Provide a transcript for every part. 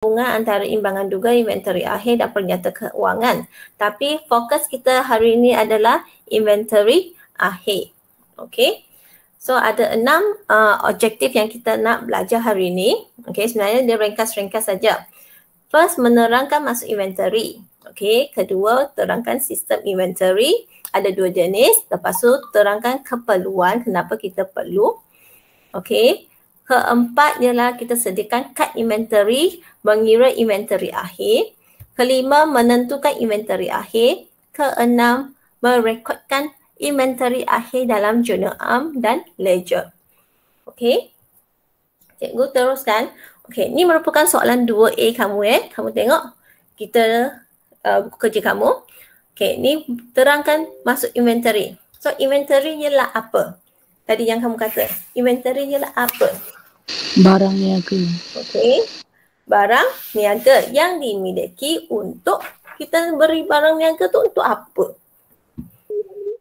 hubungan antara imbangan duga, inventory akhir dan pernyataan keuangan. Tapi fokus kita hari ini adalah inventory akhir. Okey. So ada 6 objektif yang kita nak belajar hari ini. Okey, sebenarnya dia ringkas-ringkas saja. First, menerangkan masuk inventory. Okey, kedua, terangkan sistem inventory. Ada 2 jenis. Lepas tu terangkan keperluan, kenapa kita perlu. Okey. Keempat ialah kita sediakan kad inventory, mengira inventory akhir. Kelima, menentukan inventory akhir. Keenam, merekodkan inventory akhir dalam jurnal am dan ledger. Okey. Cikgu teruskan. Okey, ini merupakan soalan 2A kamu Kamu tengok kita buku kerja kamu. Okey, ni terangkan masuk inventory. So inventory ialah apa? Tadi yang kamu kata, inventory ialah apa? Barang niaga. Okey. Barang niaga yang dimiliki untuk kita beri barang niaga tu untuk apa?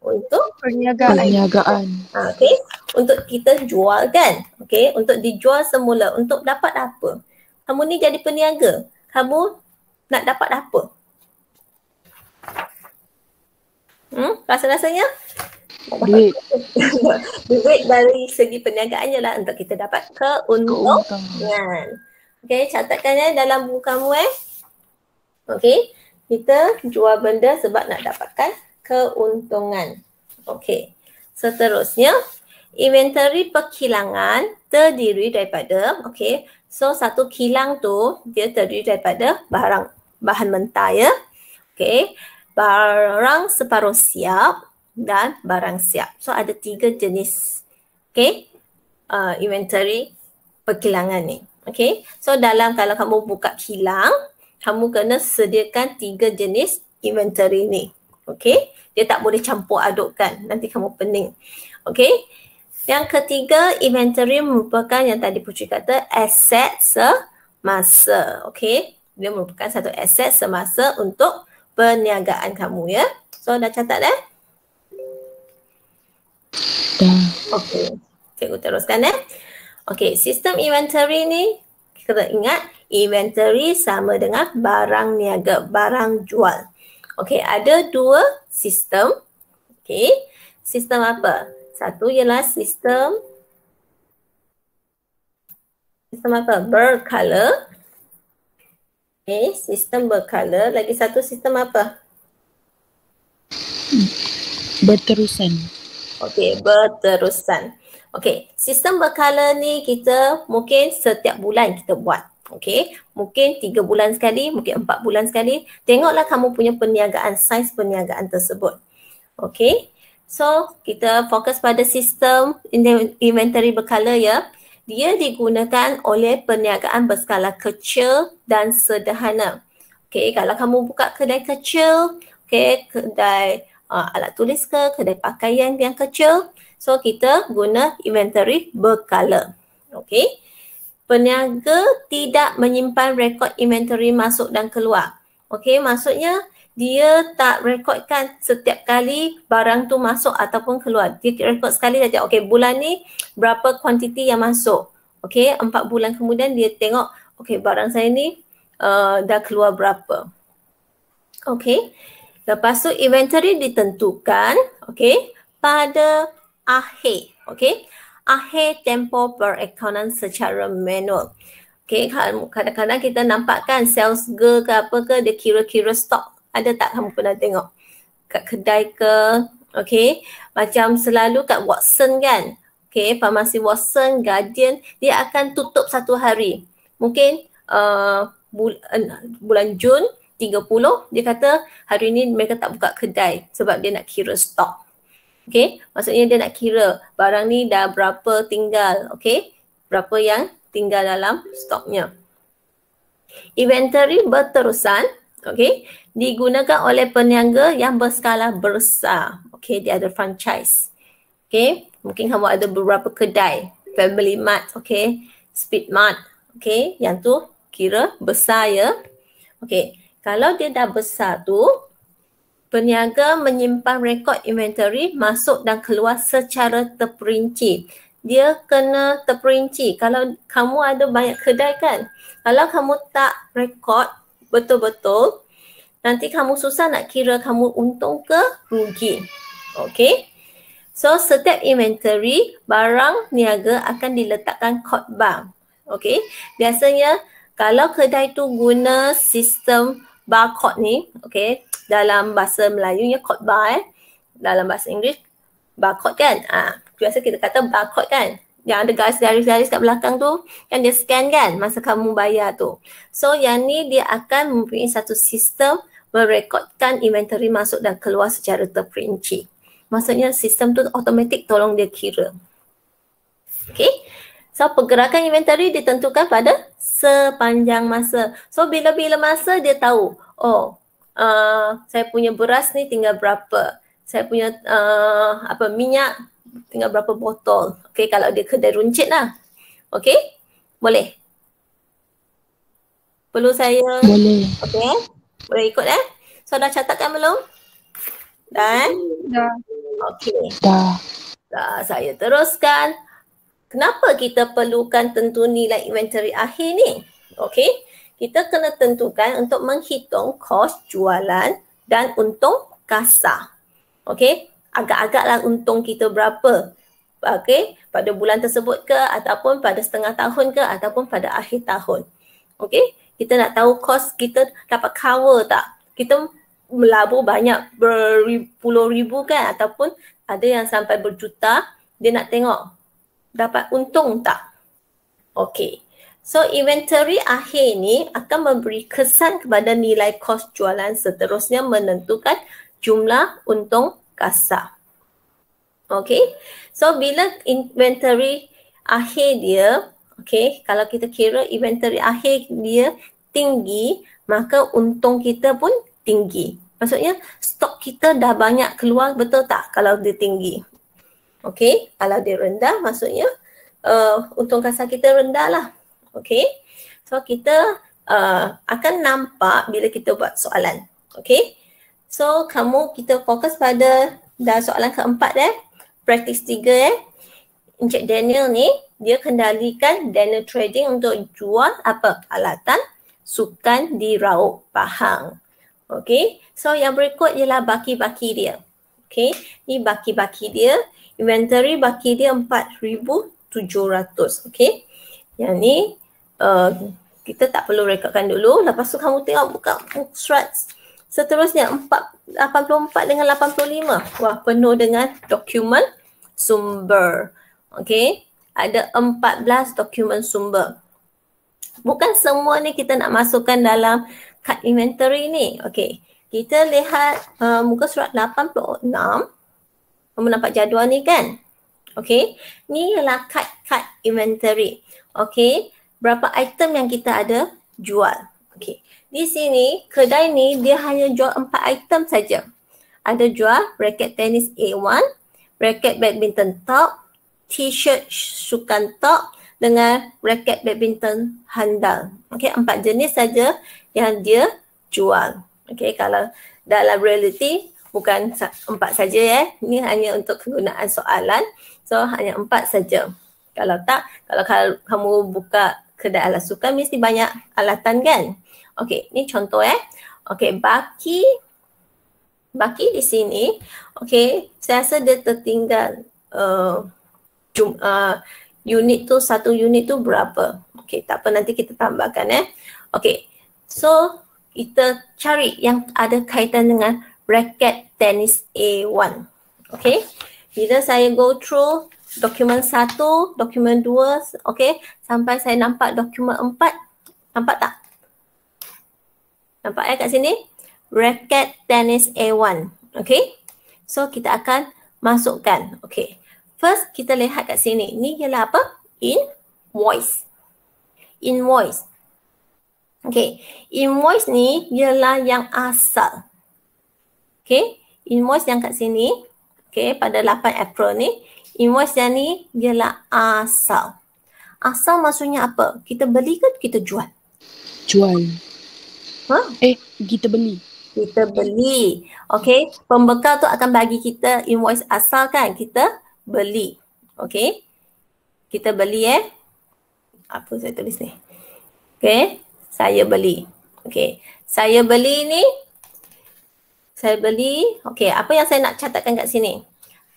Untuk perniagaan. Okey. Untuk kita jual kan? Okey, untuk dijual semula. Untuk dapat apa? Kamu ni jadi peniaga. Kamu nak dapat apa? Rasa-rasanya? Duit. Duit dari segi perniagaannya lah untuk kita dapat keuntungan. Okey, catatkan dalam buku kamu Okey, kita jual benda sebab nak dapatkan keuntungan. Okey, seterusnya inventory perkilangan terdiri daripada, okey, so satu kilang tu dia terdiri daripada bahan mentah Okey, barang separuh siap dan barang siap. So ada 3 jenis inventory perkilangan ni. Okay, so kalau kamu buka kilang, kamu kena sediakan 3 jenis inventory ni. Okay, dia tak boleh campur adukkan, nanti kamu pening. Okay, yang ketiga, inventory merupakan yang tadi Putri kata aset semasa. Okay, dia merupakan satu aset semasa untuk perniagaan kamu So dah catat Okey, cikgu teruskan Okey, sistem inventory ni kita ingat inventory sama dengan barang niaga, barang jual. Okey, ada 2 sistem. Okey, sistem apa? Satu ialah sistem apa? Berkala. Okey, sistem berkala. Lagi satu sistem apa? Berterusan. Okey, berterusan. Okey, sistem berkala ni kita mungkin setiap bulan kita buat. Okey, mungkin 3 bulan sekali, mungkin 4 bulan sekali. Tengoklah kamu punya perniagaan, saiz perniagaan tersebut. Okey, so kita fokus pada sistem inventory berkala Dia digunakan oleh perniagaan berskala kecil dan sederhana. Okey, kalau kamu buka kedai kecil, kedai alat tulis kedai pakaian yang kecil. So kita guna inventory berkala. Okey. Peniaga tidak menyimpan rekod inventory masuk dan keluar. Okey, maksudnya dia tak rekodkan setiap kali barang tu masuk ataupun keluar. Dia rekod sekali saja. Okey, bulan ni berapa kuantiti yang masuk. Okey, 4 bulan kemudian dia tengok, okey barang saya ni dah keluar berapa. Okey. Lepas tu inventory ditentukan pada akhir. Akhir tempoh perekonomian secara manual. Kadang-kadang kita nampakkan sales girl ke apa ke dia kira-kira stok. Ada tak kamu pernah tengok? Kat kedai ke? Macam selalu kat Watson kan? Farmasi Watson, Guardian, dia akan tutup 1 hari. Mungkin bulan Jun 30, dia kata hari ni mereka tak buka kedai sebab dia nak kira stok. Maksudnya dia nak kira barang ni dah berapa tinggal, berapa yang tinggal dalam stoknya. Inventory berterusan, digunakan oleh peniaga yang berskala besar. Dia ada franchise. Mungkin kamu ada beberapa kedai, Family Mart, Speed Mart, yang tu kira besar Kalau dia dah besar tu, peniaga menyimpan rekod inventory masuk dan keluar secara terperinci. dia kena terperinci. Kalau kamu ada banyak kedai kan, kalau kamu tak rekod betul-betul, nanti kamu susah nak kira kamu untung ke rugi. Okay. So setiap inventory barang niaga akan diletakkan kod bar. Okay. Biasanya kalau kedai tu guna sistem barcode ni, okay, dalam bahasa Melayunya kod bar dalam bahasa Inggeris barcode kan. Biasa kita kata barcode kan. Yang ada garis-garis kat belakang tu yang dia scan kan masa kamu bayar tu. So yang ni dia akan mempunyai satu sistem merekodkan inventory masuk dan keluar secara terperinci. Maksudnya sistem tu automatik tolong dia kira. Okay. So pergerakan inventory ditentukan pada sepanjang masa. So bila-bila masa dia tahu, saya punya beras ni tinggal berapa. Saya punya minyak tinggal berapa botol. Okay, kalau dia kedai runcit lah. Okay, boleh? Perlu saya? Boleh. Okay, boleh ikut So dah catatkan belum? Dah? Dah. Okay. Dah. Saya teruskan. Kenapa kita perlukan tentu nilai inventory akhir ni? Okay, kita kena tentukan untuk menghitung kos jualan dan untung kasar. Okay, agak-agaklah untung kita berapa. Okay, pada bulan tersebut ke ataupun pada setengah tahun ke ataupun pada akhir tahun. Okay, kita nak tahu kos kita dapat cover tak. Kita melabur banyak berpuluh ribu kan ataupun ada yang sampai berjuta, dia nak tengok dapat untung tak? Okay. So inventory akhir ni akan memberi kesan kepada nilai kos jualan seterusnya menentukan jumlah untung kasar. Okay. So bila inventory akhir dia, okay, kalau kita kira inventory akhir dia tinggi, maka untung kita pun tinggi. Maksudnya stok kita dah banyak keluar, betul tak kalau dia tinggi? Okay, kalau dia rendah maksudnya untung kasar kita rendah lah. Okay, so kita akan nampak bila kita buat soalan. Okay, so kita fokus pada dah soalan keempat practice 3 Encik Daniel ni dia kendalikan Daniel Trading untuk jual apa? Alatan sukan di Raub Pahang. Okay, so yang berikut ialah baki-baki dia. Okay, ni baki-baki dia. Inventory baki dia 4,700. Okay. Yang ni kita tak perlu rekodkan dulu. Lepas tu kamu tengok buka surat seterusnya 84 dengan 85. Wah, penuh dengan dokumen sumber. Okay. Ada 14 dokumen sumber. Bukan semua ni kita nak masukkan dalam kad inventory ni. Okay. Kita lihat muka surat 86. Kamu nampak jadual ni kan? Okay. Ni ialah kad inventory. Okay. Berapa item yang kita ada jual. Okay. Di sini kedai ni dia hanya jual 4 item saja. Ada jual raket tenis A1, raket badminton top, t-shirt sukan top dengan raket badminton handal. Okay. 4 jenis saja yang dia jual. Okay. Kalau dalam reality bukan 4 saja Ini hanya untuk kegunaan soalan. So hanya 4 saja. Kalau tak, kalau kamu buka kedai alat sukan mesti banyak alatan kan. Okey, ni contoh Okey, baki di sini. Okey, saya rasa dia tertinggal unit tu, satu unit tu berapa. Okey, tak apa nanti kita tambahkan Okey. So kita cari yang ada kaitan dengan raket tenis A1. Okay. Bila saya go through dokumen 1, dokumen 2, okay, sampai saya nampak dokumen 4. Nampak tak? Nampak kat sini? Raket tenis A1. Okay. So kita akan masukkan. Okay. First kita lihat kat sini. Ni ialah apa? Invoice. Invoice. Okay. Invoice ni ialah yang asal. Okay, invoice yang kat sini, okay, pada 8 April ni, invoice yang ni ialah asal. Asal maksudnya apa? Kita beli ke kita jual? Jual. Kita beli. Kita beli. Okay, pembekal tu akan bagi kita invoice asal kan? Kita beli. Okay. Kita beli apa saya tulis ni? Okay, saya beli. Okay, saya beli ni, okay, apa yang saya nak catatkan kat sini?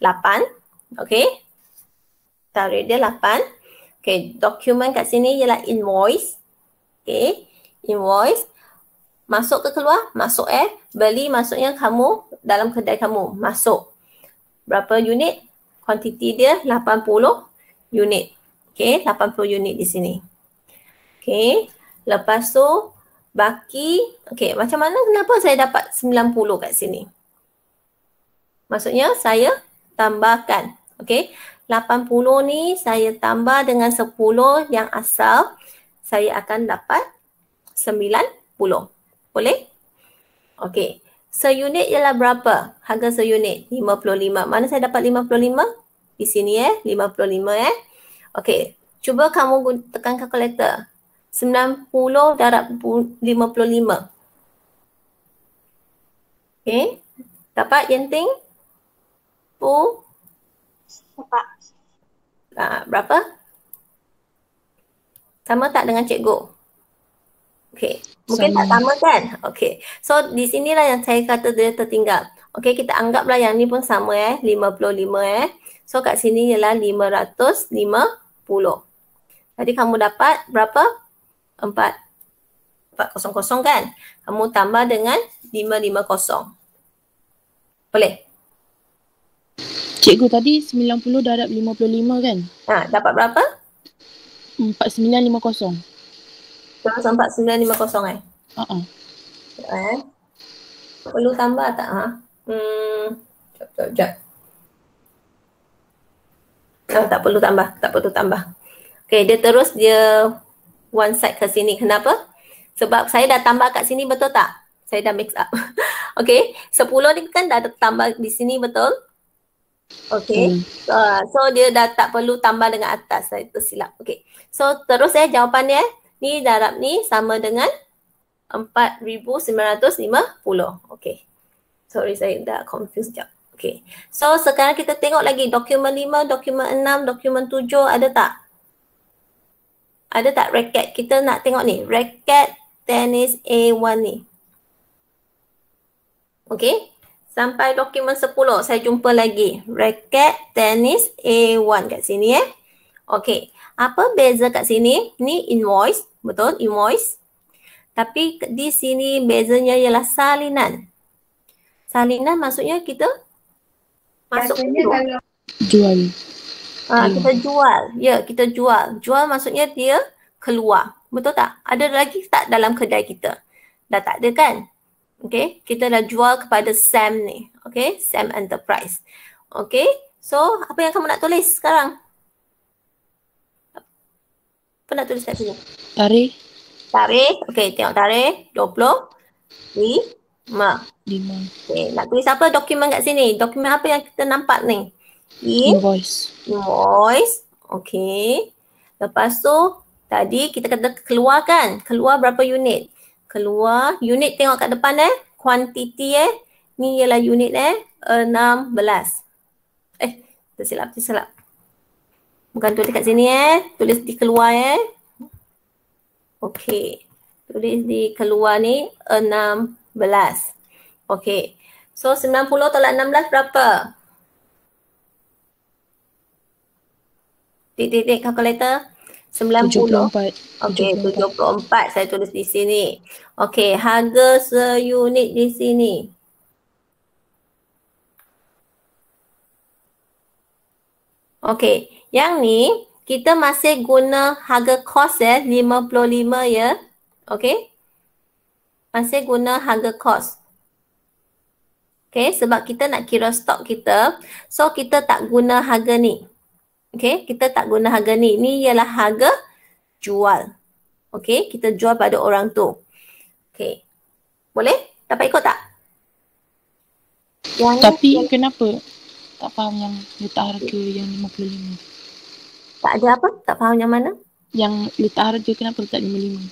8, okay. Tarikh dia 8. Okay, dokumen kat sini ialah invoice. Okay, invoice. Masuk ke keluar? Masuk Beli maksudnya kamu dalam kedai kamu. Masuk. Berapa unit? Kuantiti dia 80 unit. Okay, 80 unit di sini. Okay, lepas tu baki. Okay, macam mana kenapa saya dapat 90 kat sini? Maksudnya saya tambahkan. Okay, 80 ni saya tambah dengan 10 yang asal. Saya akan dapat 90. Boleh? Okay. Seunit ialah berapa? Harga seunit 55. Mana saya dapat 55? Di sini 55 Okay. Cuba kamu tekan kalkulator. 90 darab 55. Okay. Dapat Yenting? Dapat. Berapa? Sama tak dengan cikgu? Okay. Mungkin tak sama kan? Okay. So di sinilah yang saya kata dia tertinggal. Okay, kita anggaplah yang ni pun sama 55 So kat sini ialah 550. Jadi kamu dapat berapa? 400 kan? Kamu tambah dengan 550. Boleh? Cikgu tadi 90 darab 55 kan? Dapat berapa? 4950. Terus 4950 Perlu tambah tak? Sekejap. Tak perlu tambah. Okay, dia one side ke sini. Kenapa? Sebab saya dah tambah kat sini, betul tak? Saya dah mix up. Okay, 10 ni kan dah tambah di sini, betul? Okay, so dia dah tak perlu tambah dengan atas. Saya tersilap. Okay, so terus jawapan dia ni darab ni sama dengan 4,950. Okay. Sorry, saya dah confused sekejap. Okay. So sekarang kita tengok lagi dokumen 5, dokumen 6, dokumen 7 ada tak? Ada tak raket? Kita nak tengok ni. Raket tenis A1 ni. Okay. Sampai dokumen 10 saya jumpa lagi. Raket tenis A1 kat sini Okay. Apa beza kat sini? Ni invoice. Betul? Invoice. Tapi di sini bezanya ialah salinan. Salinan maksudnya kita masuk Kalau Jual. kita jual. Ya, kita jual. Jual maksudnya dia keluar. Betul tak? Ada lagi tak dalam kedai kita? Dah tak ada kan? Okay. Kita dah jual kepada Sam ni. Okay. Sam Enterprise. Okay. So, apa yang kamu nak tulis sekarang? Apa nak tulis kat sini? Tarikh Tarikh. Okay, tengok tarikh. 25. 5. Okay, nak tulis apa dokumen kat sini? Dokumen apa yang kita nampak ni? Invoice. Invoice. Okay. Lepas tu, tadi kita kata keluar kan? Keluar berapa unit? Keluar, unit tengok kat depan kuantiti ni ialah unit 16. Tersilap. Bukan tulis kat sini tulis di keluar Okay. Tulis di keluar ni 16. Okay. So 90 tolak 16 berapa? Titik kalkulator. 90. 74. Okay, 74 saya tulis di sini. Okay, harga seunit di sini. Okay, yang ni kita masih guna harga kos 55 ya. Okay. Masih guna harga kos. Okay, sebab kita nak kira stok kita. So, kita tak guna harga ni. Okay, kita tak guna harga ni. Ni ialah harga jual. Okay, kita jual pada orang tu. Okay. Boleh? Dapat ikut tak? Yang Tapi ni, kenapa tak faham yang letak harga yang 55? tak ada apa? Tak faham yang mana? Yang letak harga kenapa letak 55?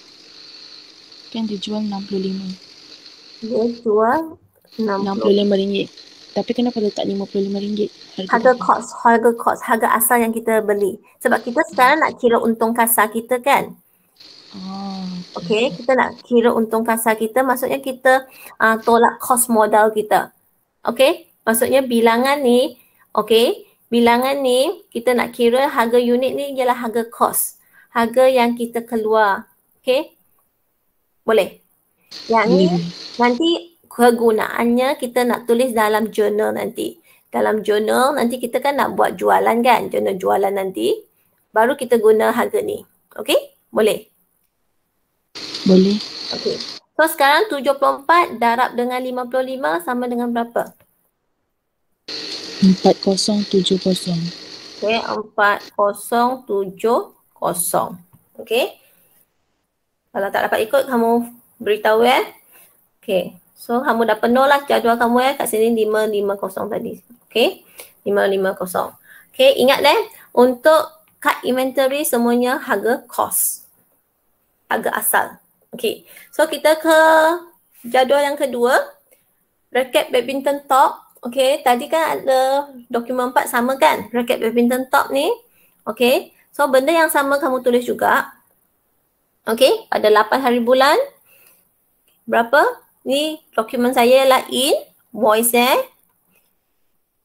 Kan dia jual 65. Dia jual 60. RM65. Tapi kenapa letak RM55 Harga harga cost, harga asal yang kita beli. Sebab kita sekarang nak kira untung kasar kita kan. Okey, kita nak kira untung kasar kita, maksudnya kita tolak kos modal kita. Okey, maksudnya bilangan ni, okey, bilangan ni kita nak kira harga unit ni ialah harga kos. Harga yang kita keluar. Okey? Boleh? Yang ni nanti kegunaannya kita nak tulis dalam jurnal nanti. Dalam jurnal nanti kita kan nak buat jualan kan, jurnal jualan nanti. Baru kita guna harga ni. Okey? Boleh? Boleh. Okey. So sekarang 74 darab dengan 55 sama dengan berapa? 4070. Okey, 4070. Okey. Kalau tak dapat ikut kamu beritahu Okey. So kamu dah penuh lah jadual kamu kat sini 550 tadi. Okey. 550. Okey, ingat untuk kad inventory semuanya harga cost. Harga asal. Okey. So kita ke jadual yang kedua. Raket badminton top. Okey, tadi kan ada dokumen 4 sama kan? Raket badminton top ni. Okey. So benda yang sama kamu tulis juga. Okey, pada 8 hari bulan. Berapa? Ni dokumen saya ialah invoice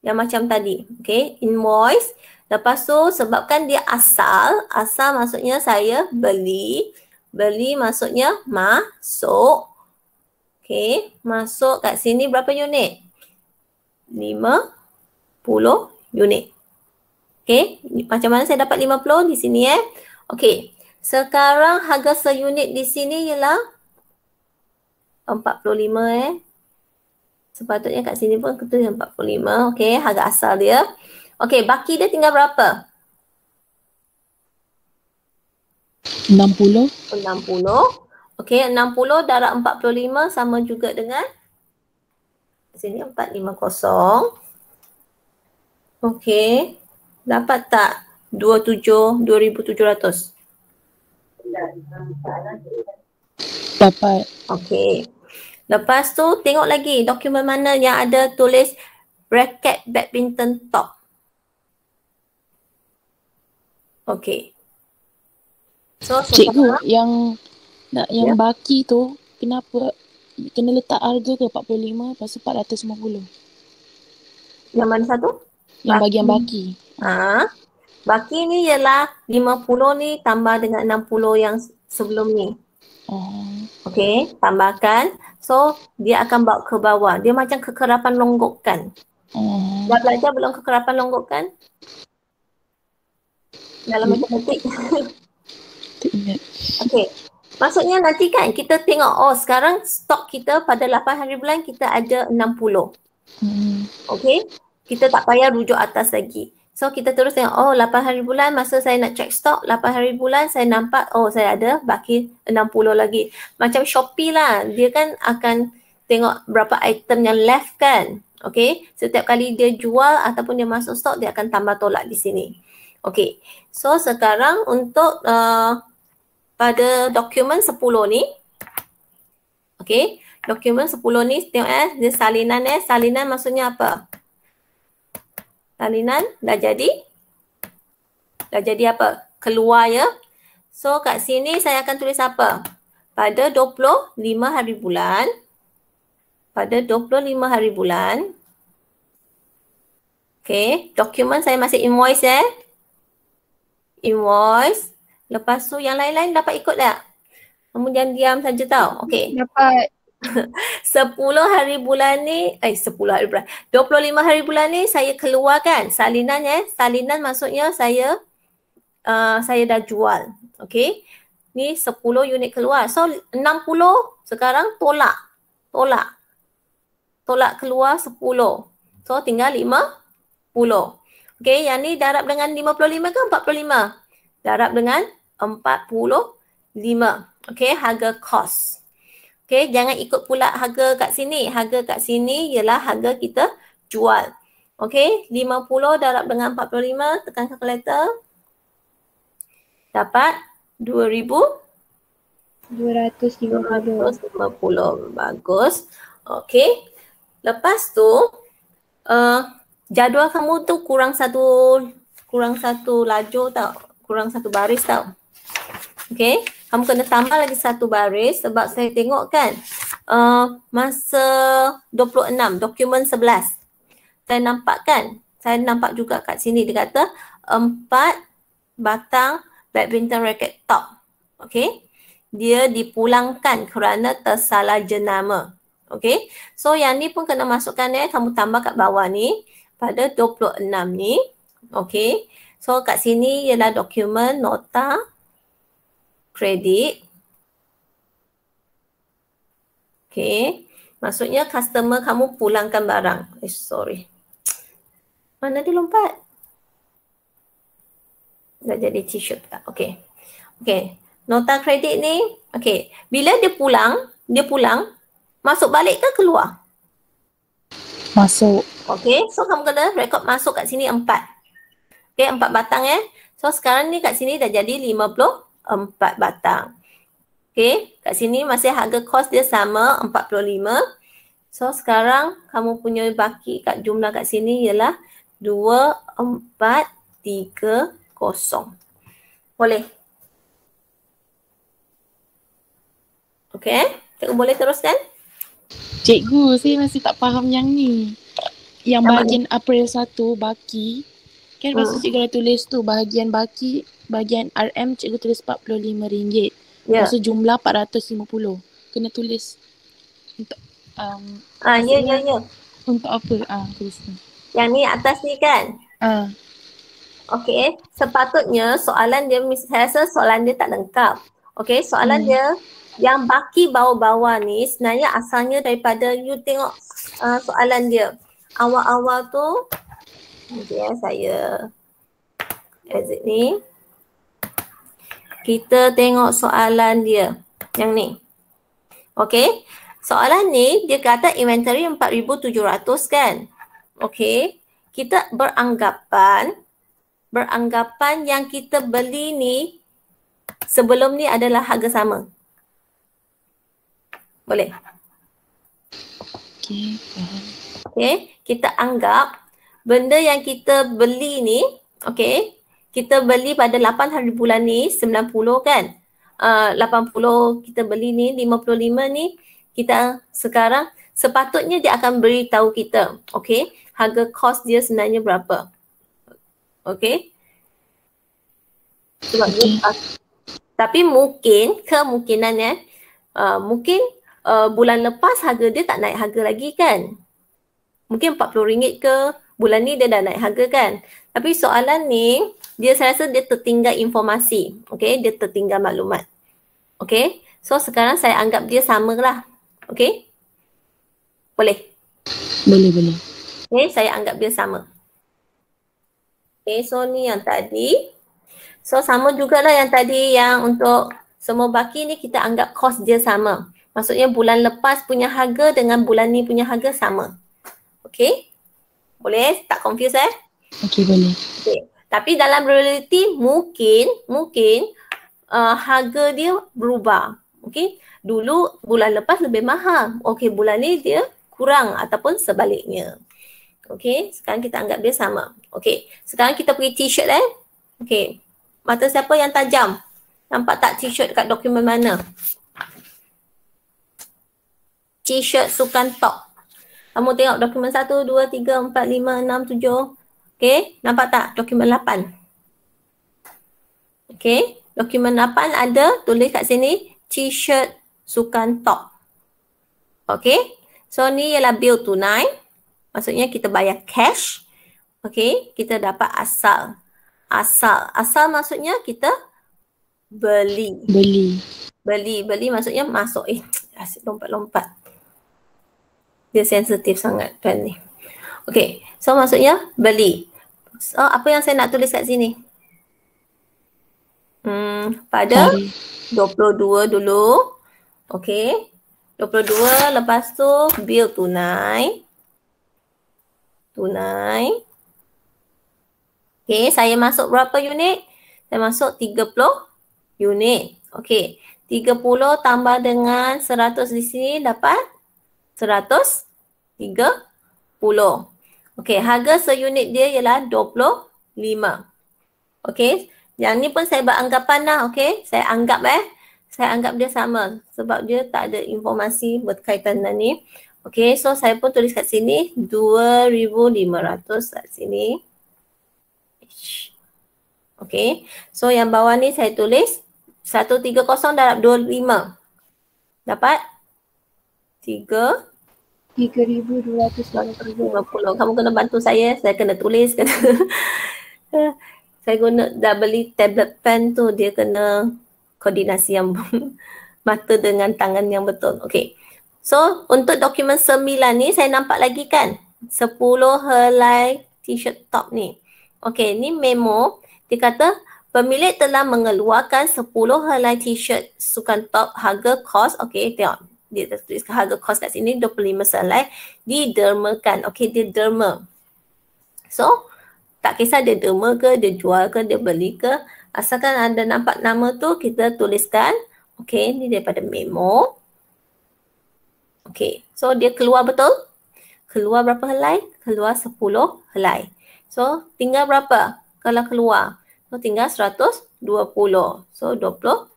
yang macam tadi. Okey, invoice. Lepas tu sebabkan dia asal maksudnya saya beli. Beli maksudnya masuk. Okey, masuk kat sini berapa unit? 50 unit. Okey, macam mana saya dapat 50 di sini Okey, sekarang harga seunit di sini ialah 45 Sepatutnya kat sini pun ketulis 45. Okey, harga asal dia. Okey, baki dia tinggal berapa? 60. Okey, 60 darab 45 sama juga dengan sini 450. Okey. Dapat tak 2,700? Dapat. Okey. Lepas tu tengok lagi dokumen mana yang ada tulis racket badminton top. Okey. So Cikgu, yang baki tu kenapa kena letak harga ke 45 lepas tu 450? Yang mana satu? Yang bahagian baki. Baki ni ialah 50 ni tambah dengan 60 yang sebelum ni. Okey, tambahkan. So, dia akan bawa ke bawah. Dia macam kekerapan longgokan. Dah belajar belum kekerapan longgokan? Dalam matematik. Tak ingat. Okey. Maksudnya nanti kan kita tengok, sekarang stok kita pada 8 hari bulan kita ada 60. Okey. Kita tak payah rujuk atas lagi. So kita terus tengok, 8 hari bulan masa saya nak check stok, 8 hari bulan saya nampak, saya ada baki 60 lagi. Macam Shopee lah, dia kan akan tengok berapa item yang left kan. Okay, setiap kali dia jual ataupun dia masuk stok, dia akan tambah tolak di sini. Okay, so sekarang untuk pada dokumen 10 ni, okay, dokumen 10 ni tengok dia salinan salinan maksudnya apa? Salinan dah jadi apa? Keluar ya. So kat sini saya akan tulis apa? Pada 25 hari bulan. Pada 25 hari bulan. Okay. Dokumen saya masih invoice Invoice. Lepas tu yang lain-lain dapat ikut tak? Kamu jangan diam saja tau. Okay. Dapat. 10 hari bulan ni, 10 hari bulan, 25 hari bulan ni saya keluarkan salinan salinan maksudnya saya dah jual. Okay. Ni 10 unit keluar. So 60 sekarang tolak keluar 10. So tinggal 50. Okay, yang ni darab dengan 55 ke 45? Darab dengan 45. Okay, harga cost. Okay, jangan ikut pula harga kat sini. Harga kat sini ialah harga kita jual. Okay, 50 darab dengan 45, tekan kalkulator. Dapat 2,250. Bagus. Okay, lepas tu jadual kamu tu kurang satu lajur tau, kurang satu baris tau. Okay, kamu kena tambah lagi satu baris sebab saya tengok kan masa 26, dokumen 11. Saya nampak kan, saya nampak juga kat sini dia kata 4 batang badminton racket top. Okay, dia dipulangkan kerana tersalah jenama. Okay, so yang ni pun kena masukkan kamu tambah kat bawah ni pada 26 ni. Okay, so kat sini ialah dokumen nota kredit. Okay, maksudnya customer kamu pulangkan barang. Sorry. Mana dia lompat? Dah jadi t-shirt tak? Okay. Okay. Nota kredit ni, okay. Bila dia pulang, masuk balik ke keluar? Masuk. Okay. So kamu kena rekod masuk kat sini 4. Okay, 4 batang So sekarang ni kat sini dah jadi 54 batang. Okay. Kat sini masih harga kos dia sama 45. So sekarang kamu punya baki kat jumlah kat sini ialah 2430. Boleh? Okay, cikgu boleh teruskan? Cikgu, saya masih tak faham yang ni. Yang bahagian April 1 baki. Kan lepas tu cikgu dah tulis tu bahagian baki, bahagian RM cikgu tulis RM45. Lepas tu jumlah 450. Kena tulis untuk ya. Untuk apa? Tulis ni. Yang ni atas ni kan? Okay, sepatutnya soalan dia, saya rasa soalan dia tak lengkap. Okay, soalan dia yang baki bawah-bawah ni sebenarnya asalnya daripada you tengok soalan dia. Awal-awal tu, saya exit ni. Kita tengok soalan dia yang ni. Okay, soalan ni dia kata inventory 4,700 kan? Okay, kita beranggapan yang kita beli ni sebelum ni adalah harga sama. Boleh? Okay, faham. Okay, kita anggap benda yang kita beli ni, okay, kita beli pada 8 hari bulan ni 90 kan? 80 kita beli ni, 55 ni kita sekarang sepatutnya dia akan beritahu kita, okay, harga kos dia sebenarnya berapa. Okay. Sebab tapi kemungkinan mungkin bulan lepas harga dia tak naik harga lagi kan. Mungkin RM40 ke, bulan ni dia dah naik harga kan. Tapi soalan ni, saya rasa dia tertinggal informasi. Okay, dia tertinggal maklumat. Okay, so sekarang saya anggap dia sama lah. Okay, boleh? Boleh. Okay, saya anggap dia sama. Okay, so ni yang tadi. So sama jugalah yang tadi yang untuk semua baki ni kita anggap kos dia sama. Maksudnya bulan lepas punya harga dengan bulan ni punya harga sama. Okay? Boleh? Tak confuse Okay, boleh. Okay. Tapi dalam reality mungkin harga dia berubah. Okay? Dulu bulan lepas lebih mahal. Okay, bulan ni dia kurang ataupun sebaliknya. Okay, sekarang kita anggap dia sama. Okay, sekarang kita pergi t-shirt Okay, mata siapa yang tajam? Nampak tak t-shirt dekat dokumen mana? T-shirt sukan top. Kamu tengok dokumen 1, 2, 3, 4, 5, 6, 7. Okay, nampak tak dokumen 8? Okay, dokumen 8 ada tulis kat sini t-shirt sukan top. Okay, so ni ialah bill tunai. Maksudnya kita bayar cash. Okay, kita dapat asal. Asal maksudnya kita beli. Beli maksudnya masuk. Asyik lompat-lompat. Dia sensitif sangat tuan ni. Okay, so maksudnya beli. So apa yang saya nak tulis kat sini? Pada 22 dulu. Okay, 22 lepas tu bill tunai. Okay, saya masuk berapa unit? Saya masuk 30 unit. Okay, 30 tambah dengan 100 di sini dapat 130. Okey, harga seunit dia ialah 25. Okey, yang ni pun saya beranggapan lah, okey. Saya anggap dia sama sebab dia tak ada informasi berkaitan dengan ni. Okey, so saya pun tulis kat sini 2,500 kat sini. Okey, so yang bawah ni saya tulis 130 darab 25. Dapat 3,250. Kamu kena bantu saya kena tulis, kena saya guna dah beli tablet pen tu, dia kena koordinasi yang mata dengan tangan yang betul. Okey. So untuk dokumen 9 ni saya nampak lagi kan 10 helai t-shirt top ni. Okey, ni memo. Dia kata pemilik telah mengeluarkan 10 helai t-shirt sukan top harga kos. Okey, tengok. Dia tulis harga kos kat sini 25 helai didermakan. Okey, dia derma. So tak kisah dia derma ke, dia jual ke, dia beli ke, asalkan ada nampak nama tu kita tuliskan. Okey, ni daripada memo. Okey, so dia keluar betul? Keluar berapa helai? Keluar 10 helai. So tinggal berapa kalau keluar? So tinggal 120. So 25.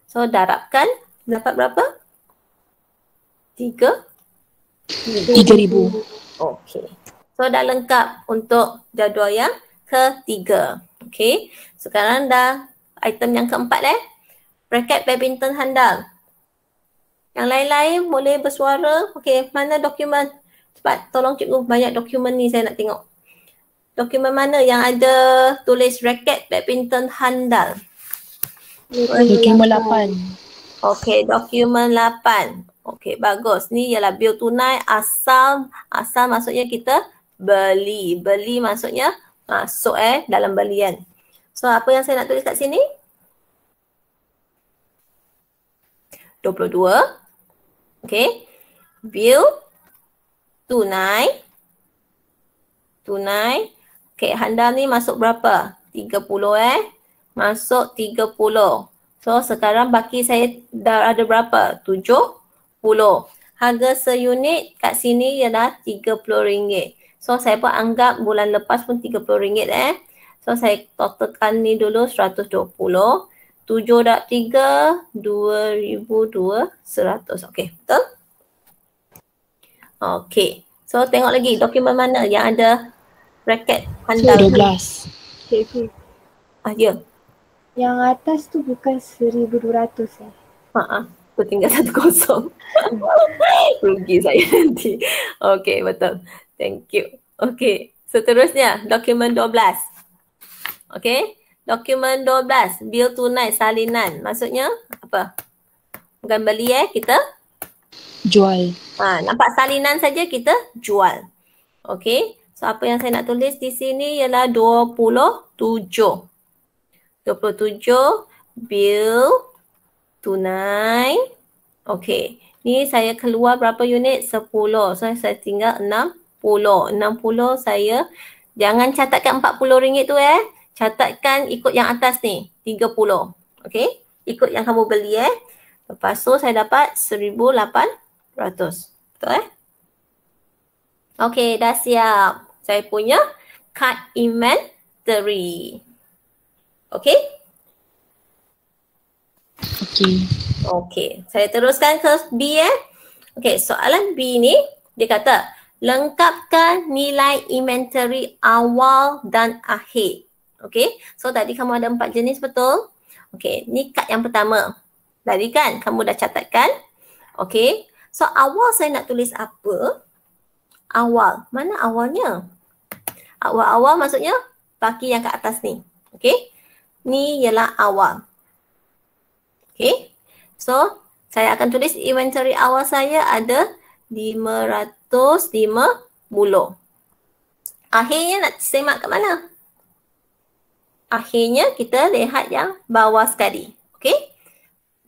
So darabkan dapat berapa? 3,000. Okey. So dah lengkap untuk jadual yang ketiga. Okey. Sekarang dah item yang keempat Raket badminton handal. Yang lain-lain boleh bersuara. Okey, mana dokumen? Cepat tolong cikgu, banyak dokumen ni saya nak tengok. Dokumen mana yang ada tulis raket badminton handal? Dokumen 8. Okey, dokumen 8. Okey, bagus. Ni ialah bil tunai asal maksudnya kita beli. Beli maksudnya masuk dalam belian. So apa yang saya nak tulis kat sini? 22. Okey. Bil tunai. Okey, handal ni masuk berapa? 30 Masuk 30. So sekarang baki saya dah ada berapa? 70. Harga seunit kat sini ialah RM30. So saya pun anggap bulan lepas pun RM30 So saya totalkan ni dulu 120. 7 darab 3, 2,200. Okey, betul? Okey. So tengok lagi dokumen mana yang ada raket handal. 12. Cikgu, Ya. yang atas tu bukan 1,200 Aku tinggal 1 Rugi saya nanti. Okey, betul. Thank you. Okey, seterusnya dokumen 12. Okey, dokumen 12. Bil tunai salinan. Maksudnya apa? Bukan beli kita Jual. nampak salinan saja kita jual. Okey. So apa yang saya nak tulis di sini ialah 27. 27 bil tunai. Okey. Ni saya keluar berapa unit? 10. So saya tinggal 60. 60 saya jangan catatkan RM40 tu Catatkan ikut yang atas ni 30. Okey. Ikut yang kamu beli Lepas tu saya dapat 1,800. Betul Okey, dah siap. Saya punya card inventory. Okey? Okey. Okey, saya teruskan ke B Okey, soalan B ni dia kata lengkapkan nilai inventory awal dan akhir. Okey, so tadi kamu ada 4 jenis betul? Okey, ni kad yang pertama. Tadi kan kamu dah catatkan. Okey, so awal saya nak tulis apa? Awal, mana awalnya? Awal-awal maksudnya baki yang kat atas ni. Okey, ni ialah awal. Okey, so saya akan tulis inventory awal saya ada 550. Akhirnya nak semak kat mana? Akhirnya kita lihat yang bawah sekali. Okey,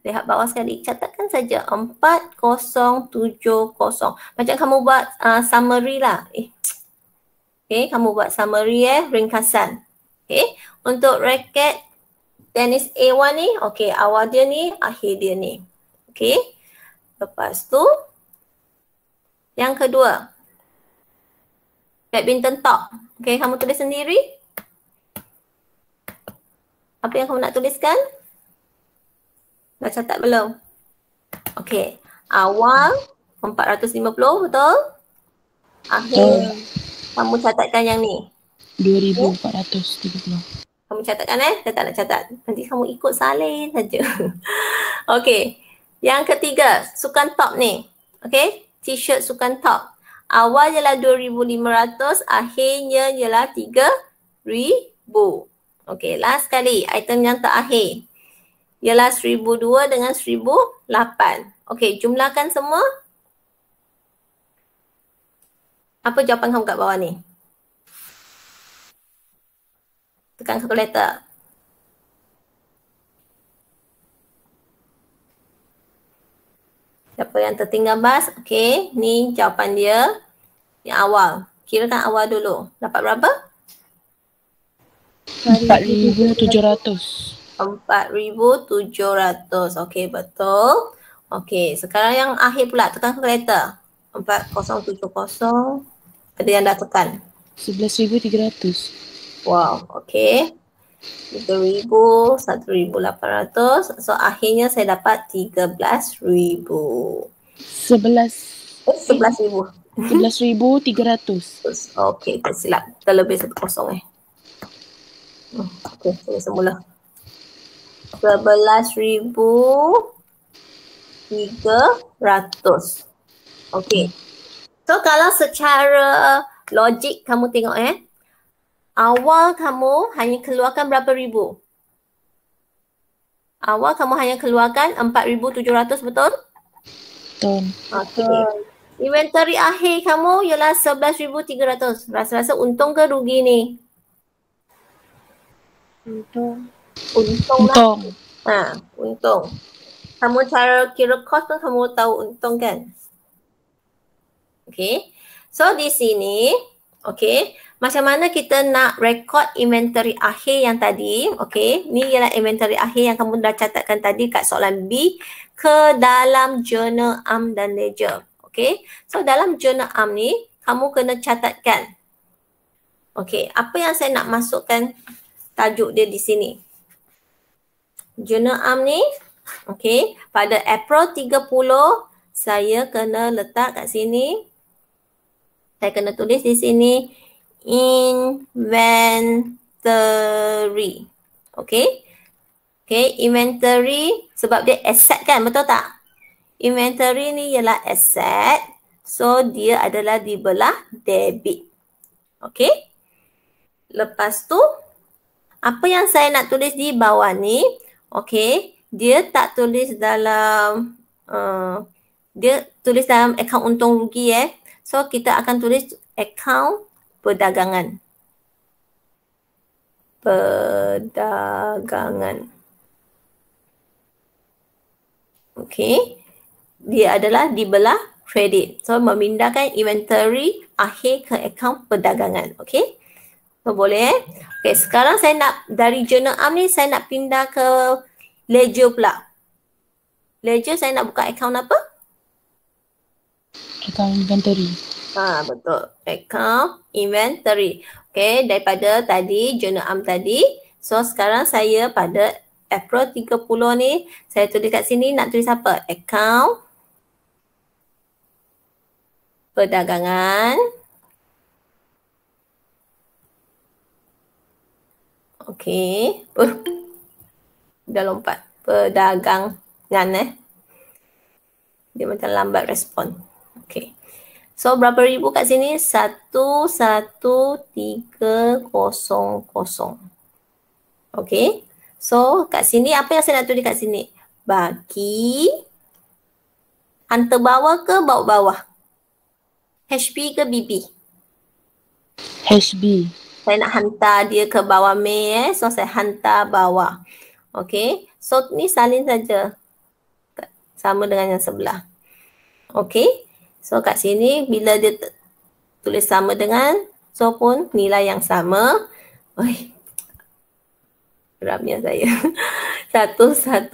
lihat bawah sekali. Catatkan saja 4070. Macam kamu buat summary lah. Okey, kamu buat summary ringkasan. Okey, untuk raket tenis A1 ni, okey, awal dia ni, akhir dia ni. Okey. Lepas tu yang kedua. Badminton top. Okay, kamu tulis sendiri. Apa yang kamu nak tuliskan? Dah catat belum? Okay. Awal 450, betul? Akhir kamu catatkan yang ni. 2430. Kamu catatkan Saya tak nak catat. Nanti kamu ikut salin saja. Okay. Yang ketiga, sukan top ni. Okay. T-shirt sukan top. Awal ialah 2,500, akhirnya ialah 3,000. Okay, last kali. Item yang terakhir. Ialah 1,002 dengan 1,008. Okay, jumlahkan semua. Apa jawapan kamu kat bawah ni? Tekan calculator. Siapa yang tertinggal bas? Okay, ni jawapan dia. Yang awal. Kirakan awal dulu. Dapat berapa? 4,700. 4,700. Okay, betul. Okay, sekarang yang akhir pula. Tekan calculator. 4070. Ada yang dah tekan? 11,300. Wow, okay. 3,000, 1,800. So akhirnya saya dapat 13,000. 11,000. 11,300. Okay, tersilap. Terlebih 1 kosong Okay, saya semula. 11,300. Okay. So kalau secara logik kamu tengok awal kamu hanya keluarkan berapa ribu? Awal kamu hanya keluarkan 4,700, betul? Betul. Okay. Inventory akhir kamu ialah 11,300. Rasa-rasa untung ke rugi ni? Untung. Untung lah. Untung. Kamu cara kira cost pun kamu tahu untung kan? Okay. So di sini, okay, macam mana kita nak record inventory akhir yang tadi. Okay, ni ialah inventory akhir yang kamu dah catatkan tadi kat soalan B ke dalam jurnal am dan ledger. Okay, so dalam jurnal am ni, kamu kena catatkan. Okay, apa yang saya nak masukkan tajuk dia di sini. Jurnal am ni, okay, pada April 30, saya kena letak kat sini. Saya kena tulis di sini inventory. Okay. Okay, inventory sebab dia asset kan, betul tak? Inventory ni ialah asset. So, dia adalah di belah debit. Okay. Lepas tu, apa yang saya nak tulis di bawah ni, okay, dia tak tulis dalam, dia tulis dalam akaun untung rugi So, kita akan tulis akaun perdagangan. Perdagangan. Okay. Dia adalah di belah kredit. So, memindahkan inventory akhir ke akaun perdagangan. Okay. So, boleh Okay, sekarang saya nak, dari jurnal am ni, saya nak pindah ke ledger pula. Ledger saya nak buka akaun apa? Account inventory. Betul. Account inventory. Okay, daripada tadi, jurnal am tadi. So, sekarang saya pada April 30 ni, saya tulis kat sini nak tulis apa? Account perdagangan. Okay. Dah lompat. Perdagangan Dia macam lambat respon. Okay. So, berapa ribu kat sini? 11300. Okay. So, kat sini apa yang saya nak tulis kat sini? Bagi hantar bawah ke bawa bawah? HB ke BB? HB. Saya nak hantar dia ke bawah Mei So, saya hantar bawah. Okay. So, ni salin saja. Sama dengan yang sebelah. Okay. So, kat sini bila dia tulis sama dengan, so pun nilai yang sama. Geramnya saya. 11300.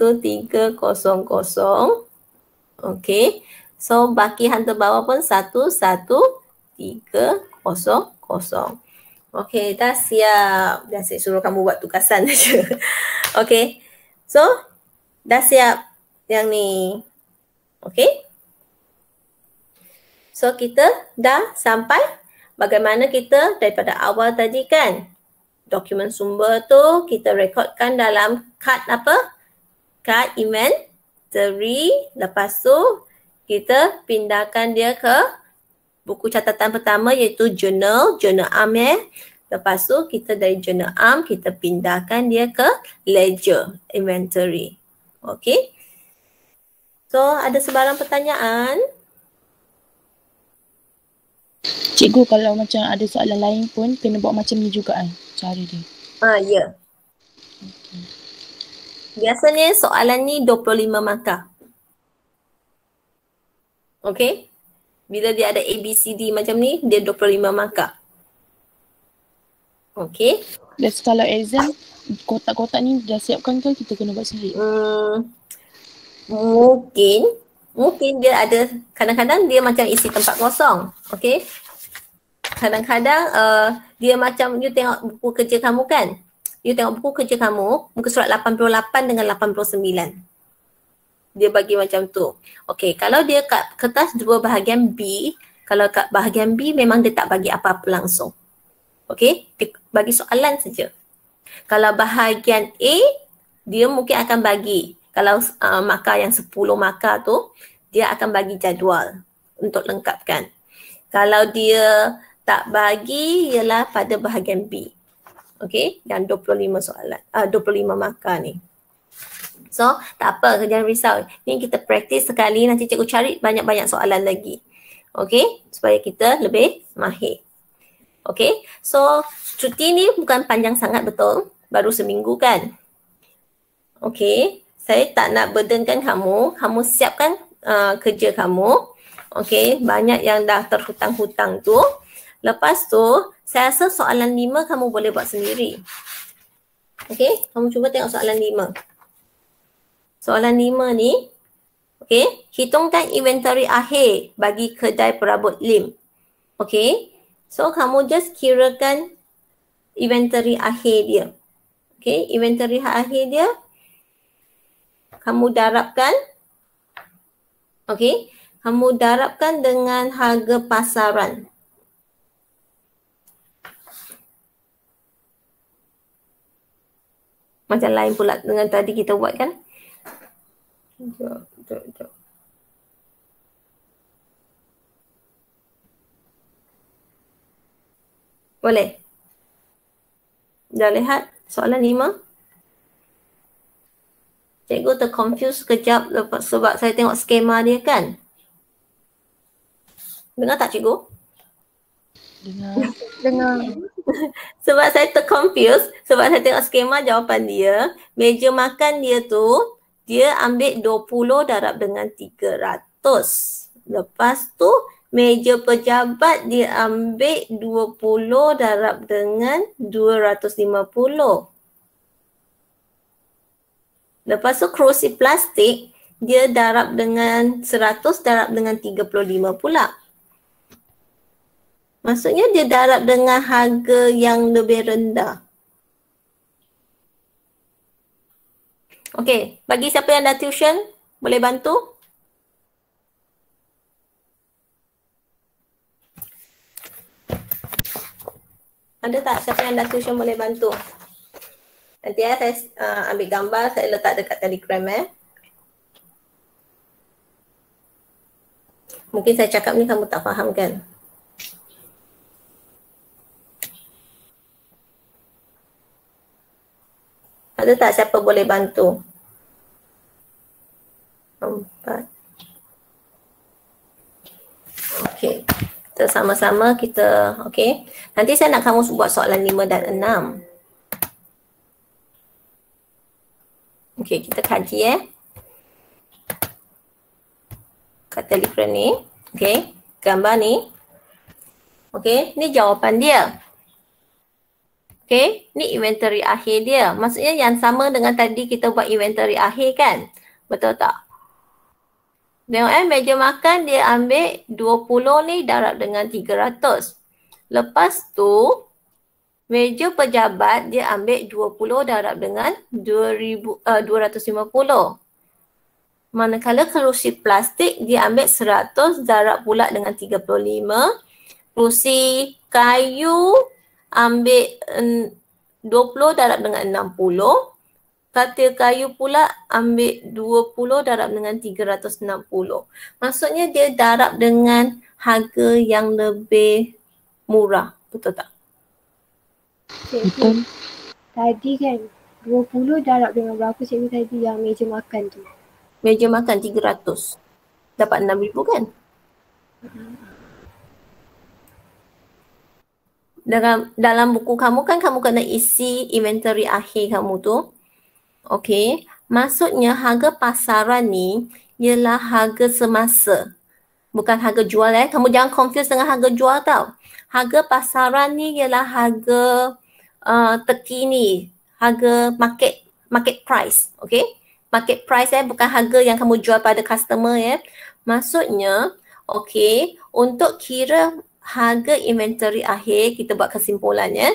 Okay. So, baki hantar bawah pun 11300. kosong. Okey, dah siap. Dah saya suruh kamu buat tugasan saja. Okey. So, dah siap yang ni. Okey. So, kita dah sampai bagaimana kita daripada awal tadi kan. Dokumen sumber tu kita rekodkan dalam kad apa? Kad inventory. Lepas tu kita pindahkan dia ke buku catatan pertama iaitu journal arm Lepas tu kita dari journal arm kita pindahkan dia ke ledger inventory. Okey. So ada sebarang pertanyaan? Cikgu, kalau macam ada soalan lain pun kena buat macam ni juga kan cara dia. Ya. Biasanya soalan ni 25 markah. Okey. Bila dia ada ABCD macam ni, dia 25 markah. Okey. Dan kalau exam, kotak-kotak ni dah siapkan ke kita kena buat sendiri? Mungkin dia ada, kadang-kadang dia macam isi tempat kosong. Okey. Kadang-kadang dia macam, you tengok buku kerja kamu kan? You tengok buku kerja kamu, muka surat 88 dengan 89. Dia bagi macam tu. Okey, kalau dia kat kertas 2 bahagian B, kalau kat bahagian B memang dia tak bagi apa-apa langsung. Okey, dia bagi soalan saja. Kalau bahagian A, dia mungkin akan bagi. Kalau markah yang 10 markah tu, dia akan bagi jadual untuk lengkapkan. Kalau dia tak bagi, ialah pada bahagian B. Okey, yang 25 soalan, 25 markah ni. So, tak apa, jangan risau. Ni kita praktis sekali, nanti cikgu cari banyak-banyak soalan lagi. Okey, supaya kita lebih mahir. Okey, so cuti ni bukan panjang sangat betul, baru seminggu kan. Okey, saya tak nak burdenkan kamu, kamu siapkan kerja kamu. Okey, banyak yang dah terhutang-hutang tu. Lepas tu, saya rasa soalan 5 kamu boleh buat sendiri. Okey, kamu cuba tengok soalan 5. Soalan 5 ni, okey, hitungkan inventory akhir bagi kedai perabot lim. Okey, so kamu just kirakan inventory akhir dia. Okey, inventory akhir dia, kamu darabkan. Okey, kamu darabkan dengan harga pasaran. Macam lain pula dengan tadi kita buat kan? Jom. Boleh? Dah lihat soalan 5? Cikgu terconfuse sekejap sebab saya tengok skema dia kan? Dengar tak cikgu? Dengar. Sebab saya terconfuse, sebab saya tengok skema jawapan dia, meja makan dia tu, dia ambil 20 darab dengan 300. Lepas tu, meja pejabat dia ambil 20 darab dengan 250. Lepas tu, kerusi plastik, dia darab dengan 100 darab dengan 35 pula. Maksudnya dia darab dengan harga yang lebih rendah. Okey, bagi siapa yang dah tuition, boleh bantu? Ada tak siapa yang dah tuition boleh bantu? Nanti saya ambil gambar, saya letak dekat Telegram Mungkin saya cakap ni kamu tak faham kan? Ada tak siapa boleh bantu? 4. Okey. Kita sama-sama kita, okey. Nanti saya nak kamu buat soalan 5 dan 6. Okey, kita kaji kat Telegram ni. Okey, gambar ni. Okey, ni jawapan dia. Okay, ni inventory akhir dia. Maksudnya yang sama dengan tadi kita buat inventory akhir kan? Betul tak? Tengok meja makan dia ambil 20 ni darab dengan 300. Lepas tu, meja pejabat dia ambil 20 darab dengan 250. Manakala kerusi plastik dia ambil 100 darab pula dengan 35. Kerusi kayu ambil 20 darab dengan 60. Katil kayu pula ambil 20 darab dengan 360. Maksudnya dia darab dengan harga yang lebih murah. Betul tak? Cikgu, tadi kan 20 darab dengan berapa cikgu tadi yang meja makan tu? Meja makan 300. Dapat 6,000 kan? Dalam buku kamu kan kamu kena isi inventory akhir kamu tu. Okey. Maksudnya harga pasaran ni ialah harga semasa. Bukan harga jual Kamu jangan confuse dengan harga jual tau. Harga pasaran ni ialah harga terkini. Harga market price. Okey. Market price bukan harga yang kamu jual pada customer Maksudnya, okey, untuk kira harga inventory akhir, kita buat kesimpulannya.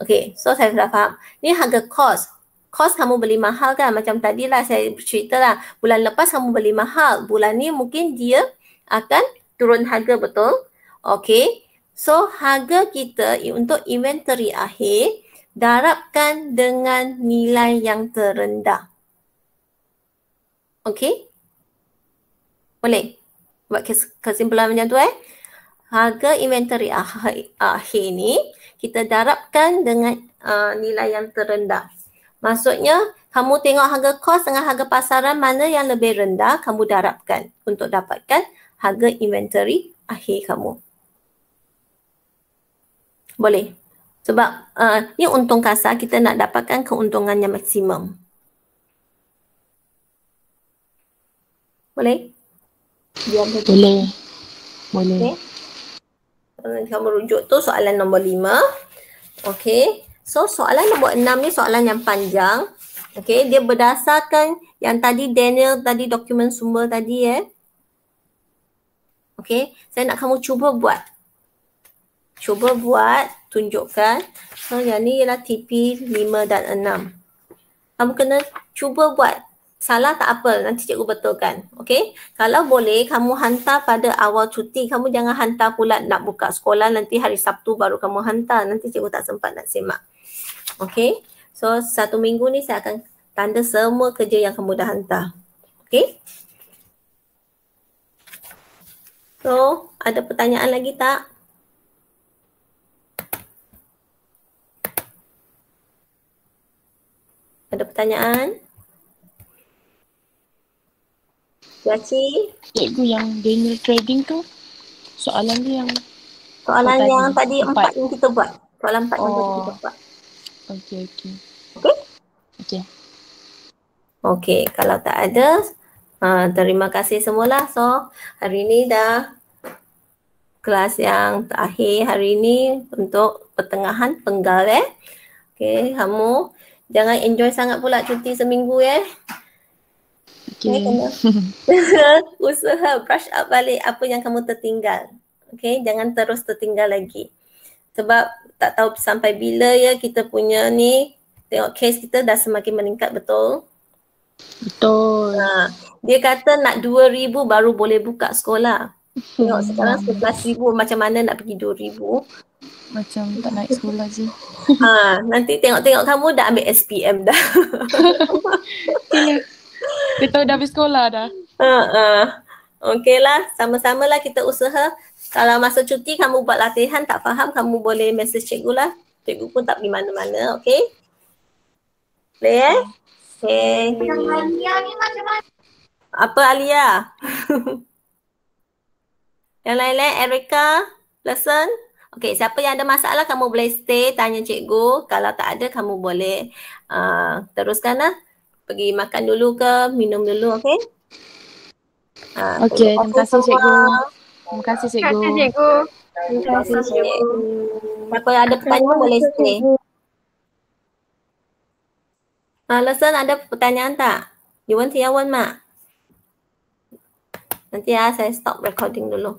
Okey, so saya dah faham. Ni harga cost. Cost kamu beli mahal kan? Macam tadilah saya cerita lah. Bulan lepas kamu beli mahal. Bulan ni mungkin dia akan turun harga, betul? Okey. So harga kita untuk inventory akhir darabkan dengan nilai yang terendah. Okey? Boleh? Buat kesimpulan macam tu Harga inventory akhir ni kita darabkan dengan nilai yang terendah. Maksudnya kamu tengok harga kos dengan harga pasaran mana yang lebih rendah, kamu darabkan untuk dapatkan harga inventory akhir kamu. Boleh? Sebab ni untung kasar, kita nak dapatkan keuntungan yang maksimum. Boleh? Boleh. Boleh. Okay. Kamu rujuk tu soalan nombor 5. Okey. So soalan nombor 6 ni soalan yang panjang. Okey, dia berdasarkan yang tadi Daniel tadi dokumen sumber tadi Okey, saya nak kamu cuba buat. Cuba buat, tunjukkan. So yang ni ialah TP 5 dan 6. Kamu kena cuba buat. Salah tak apa, nanti cikgu betulkan. Okey? Kalau boleh, kamu hantar pada awal cuti. Kamu jangan hantar pula nak buka sekolah nanti hari Sabtu baru kamu hantar. Nanti cikgu tak sempat nak semak. Okey? So, 1 minggu ni saya akan tanda semua kerja yang kamu dah hantar. Okey? So, ada pertanyaan lagi tak? Ada pertanyaan? Yaci? Cikgu yang Daniel trading tu, soalan dia yang Soalan tadi 4 yang kita buat. Soalan 4 yang tadi kita buat. Okey. Okey? Okey. Okey, kalau tak ada, terima kasih semualah. So, hari ni dah kelas yang terakhir hari ni untuk pertengahan penggal Okey, kamu jangan enjoy sangat pula cuti seminggu Okey. Kena usaha brush up balik apa yang kamu tertinggal. Okey, jangan terus tertinggal lagi. Sebab tak tahu sampai bila kita punya ni, tengok case kita dah semakin meningkat, betul? Betul. Dia kata nak 2,000 baru boleh buka sekolah. Tengok sekarang 11,000, macam mana nak pergi 2,000? Macam tak naik sekolah je. Nanti tengok-tengok kamu dah ambil SPM dah. Dia tahu dah habis sekolah dah. Okeylah, sama-samalah kita usaha. Kalau masa cuti kamu buat latihan tak faham, kamu boleh message cikgu lah. Cikgu pun tak pergi mana-mana, okey? Boleh Okey. Yang Alia ni macam mana? Apa Alia? Yang lain-lain, Erica, lesson? Okey, siapa yang ada masalah kamu boleh stay tanya cikgu. Kalau tak ada kamu boleh teruskan lah. Pergi makan dulu ke, minum dulu, okey? Okey, terima kasih cikgu. Terima kasih cikgu. Terima kasih cikgu. Siapa yang ada pertanyaan boleh stay. Lesson ada pertanyaan tak? 有问题要问吗？Nanti saya stop recording dulu.